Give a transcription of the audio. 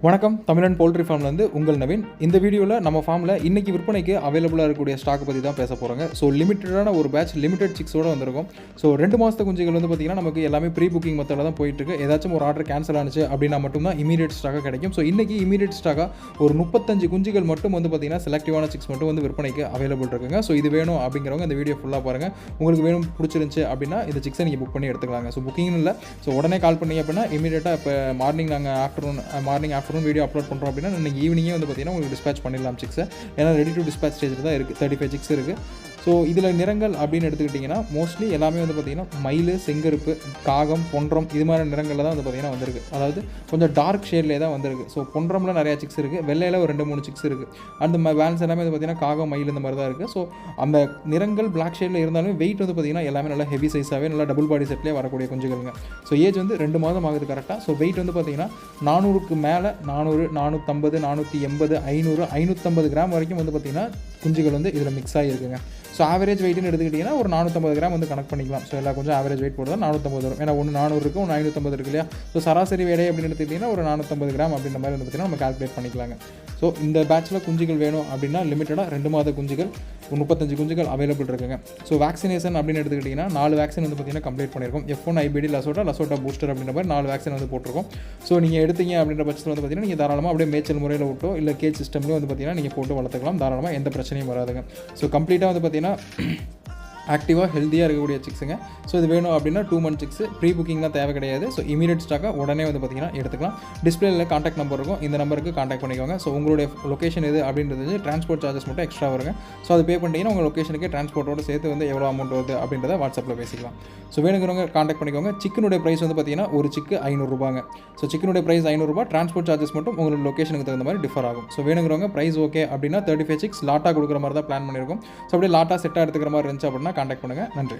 வணக்கம், தமிழன் போல்ட்ரி ஃபார்ம்லேருந்து உங்கள் நவீன். இந்த வீடியோவில் நம்ம ஃபார்மில் இன்றைக்கி விற்பனைக்கு அவைலபிளாக இருக்கக்கூடிய ஸ்டாக்கை பற்றி தான் பேச போகிறாங்க. ஸோ லிமிட்டடான ஒரு பேட்ச் லிமிடெட் சிக்ஸோடு வந்திருக்கும். ஸோ 2 மாதத்து குஞ்சுகள் வந்து பார்த்திங்கன்னா நமக்கு எல்லாமே ப்ரீ புக்கிங் மெத்தடில் தான் போயிட்டுருக்கு. ஏதாச்சும் ஒரு ஆர்டர் கேன்சல் ஆனிச்சு அப்படின்னா மட்டும்தான் இமீடியட் ஸ்டாக்காக கிடைக்கும். ஸோ இன்றைக்கி இமீடியட் ஸ்டாக்காக ஒரு 35 குஞ்சுகள் மட்டும் வந்து பார்த்திங்கன்னா செலக்டிவான சிக்ஸ் மட்டும் வந்து விற்பனைக்கு அவைலபிள் இருக்குங்க. ஸோ இது வேணும் அப்படிங்கிறவங்க இந்த வீடியோ ஃபுல்லாக பாருங்கள். உங்களுக்கு வேணும் பிடிச்சிருந்துச்சு அப்படின்னா இந்த சிக்ஸை நீங்கள் புக் பண்ணி எடுத்துக்கலாங்க. ஸோ புக்கிங் இல்லை, ஸோ உடனே கால் பண்ணி அப்படின்னா இமீடியட்டாக இப்போ மார்னிங் ஆஃப்டர்நூன் வீடியோ அப்லோட் பண்ணுறோம் அப்படின்னா இன்னைக்கு ஈவினிங்கே வந்து பார்த்தீங்கன்னா உங்களுக்கு டிஸ்பேச் பண்ணிடலாம் சிக்ஸை. ஏன்னா ரெடி டு டிஸ்பேச் ஸ்டேஜில் தான் இருக்குது. 35 சிக்ஸ் இருக்குது. ஸோ இதில் நிறங்கள் அப்படின்னு எடுத்துக்கிட்டிங்கன்னா மோஸ்ட்லி எல்லாமே வந்து பார்த்திங்கன்னா மயில், செங்கருப்பு, காகம், பொன்றம் இது மாதிரி நிறங்களில் தான் வந்து பார்த்திங்கன்னா வந்திருக்கு. அதாவது கொஞ்சம் டார்க் ஷேட்லேயே தான் வந்திருக்கு. ஸோ பொன்றமில் நிறையா சிக்ஸ் இருக்குது, வெள்ளையில் ஒரு 2-3 சிக்ஸ் இருக்குது. அந்த பேலன்ஸ் எல்லாமே வந்து பார்த்திங்கன்னா காகம், மயில் இந்த மாதிரி தான் இருக்குது. ஸோ அந்த நிறங்கள் பிளாக் ஷேடில் இருந்தாலும் வெயிட் வந்து பார்த்திங்கன்னா எல்லாமே நல்லா ஹெவி சைஸாகவே நல்லா டபுள் பாடி செட்லேயே வரக்கூடிய குஞ்சுகளுங்க. ஸோ ஏஜ் வந்து 2 மாதம் ஆகுது கரெக்டாக. ஸோ வெயிட் வந்து பார்த்திங்கன்னா 400க்கு மேலே 400, 450, 480, 500, 550 கிராம் வரைக்கும் வந்து பார்த்திங்கன்னா குஞ்சுகள் வந்து இதில் மிக்ஸ் ஆகிருக்குங்க. ஸோ ஆவரேஜ் வெயிட்னு எடுத்துக்கிட்டிங்கன்னா ஒரு 450 கிராம் வந்து கனெக்ட் பண்ணிக்கலாம். ஸோ எல்லா கொஞ்சம் ஆவரேஜ் வெயிட் போட்டு தான் 450 வரும். ஏன்னா ஒன்று 400 இருக்குது, ஒன்று 550 இருக்கு இல்லையா. ஸோ சராசரி எடை அப்படின்னு எடுத்துக்கிட்டிங்கன்னா ஒரு 450 கிராம் அப்படின்ற மாதிரி வந்து பார்த்திங்கன்னா நம்ம கால்குலேட் பண்ணிக்கலாங்க. ஸோ இந்த பேட்சில் குஞ்சுகள் வேணும் அப்படின்னா லிமிட்டடாக 2 மாத குஞ்சுகள் 35 குஞ்சுகள் அவைலபிள் இருக்குங்க. ஸோ வேக்சினேஷன் அப்படின்னு எடுத்துக்கிட்டிங்கன்னா 4 வேக்சின் வந்து பார்த்திங்கன்னா கம்ப்ளீட் பண்ணியிருக்கோம். F1, IBD, லசோட்டா பூஸ்டர் அப்படின்ற மாதிரி 4 வேக்சின் வந்து போட்டிருக்கோம். ஸோ நீங்கள் எடுத்தீங்க அப்படின்ற பட்சத்தில் வந்து பார்த்திங்கன்னா நீங்கள் தாராளமாக அப்படியே மேய்ச்சல் முறையில் விட்டோ இல்லை கேஜ் சிஸ்டம்லேயும் வந்து பார்த்திங்கன்னா நீங்கள் போட்டு வளர்த்துக்கலாம். தாராளமாக எந்த பிரச்சனையும் வராதுங்க. ஸோ கம்ப்ளீட்டாக வந்து பார்த்திங்கன்னா ஆக்டிவாக ஹெல்த்தியாக இருக்கக்கூடிய சிக்ஸுங்க. ஸோ இது வேணும் அப்படின்னா 2 மந்த் சிக்ஸ் ப்ரீ புக்கிங்லாம் தேவை கிடையாது. ஸோ இமீடியட் ஸ்டாக்காக உடனே வந்து பார்த்திங்கன்னா எடுத்துக்கலாம். டிஸ்பிளேயில் காண்டாக்ட் நம்பர் இருக்கும், இந்த நம்பருக்கு காண்டாக்ட் பண்ணிக்கோங்க. ஸோ உங்களுடைய லொக்கேஷன் எது அப்படின்றது டிரான்ஸ்போர்ட் சார்ஜஸ் மட்டும் எக்ஸ்ட்ரா வருங்க. ஸோ அது பே பண்ணிட்டீங்கன்னா உங்கள் லொக்கேஷனுக்கு டிரான்ஸ்போர்ட்டோடு சேர்த்து வந்து எவ்வளோ அமௌண்ட் வருது அப்படின்றத வாட்ஸ்அப்பில் பேசிக்கலாம். ஸோ வேணுங்கிறவங்க காண்டாக்ட் பண்ணிக்கோங்க. சிக்கனுடைய ப்ரைஸ் வந்து பார்த்திங்கன்னா ஒரு சிக்கு 500 ரூபாங்க. ஸோ சிக்கனுடைய ப்ரைஸ் 500 ரூபா. டிரான்ஸ்போர்ட் சார்ஜஸ் மட்டும் உங்களோட லொக்கேஷனுக்கு தகுந்த மாதிரி டிஃபர் ஆகும். ஸோ வேணுங்கிறவங்க ப்ரைஸ் ஓகே அப்படின்னா 35 சிக்ஸ் லாட்டாக கொடுக்குற மாதிரி தான் பிளான் பண்ணியிருக்கோம். ஸோ அப்படியே லாட்டாக செட்டாக எடுத்துக்கிற மாதிரி இருந்துச்சு அப்படின்னா காண்டாக்ட் பண்ணுங்கள். நன்றி.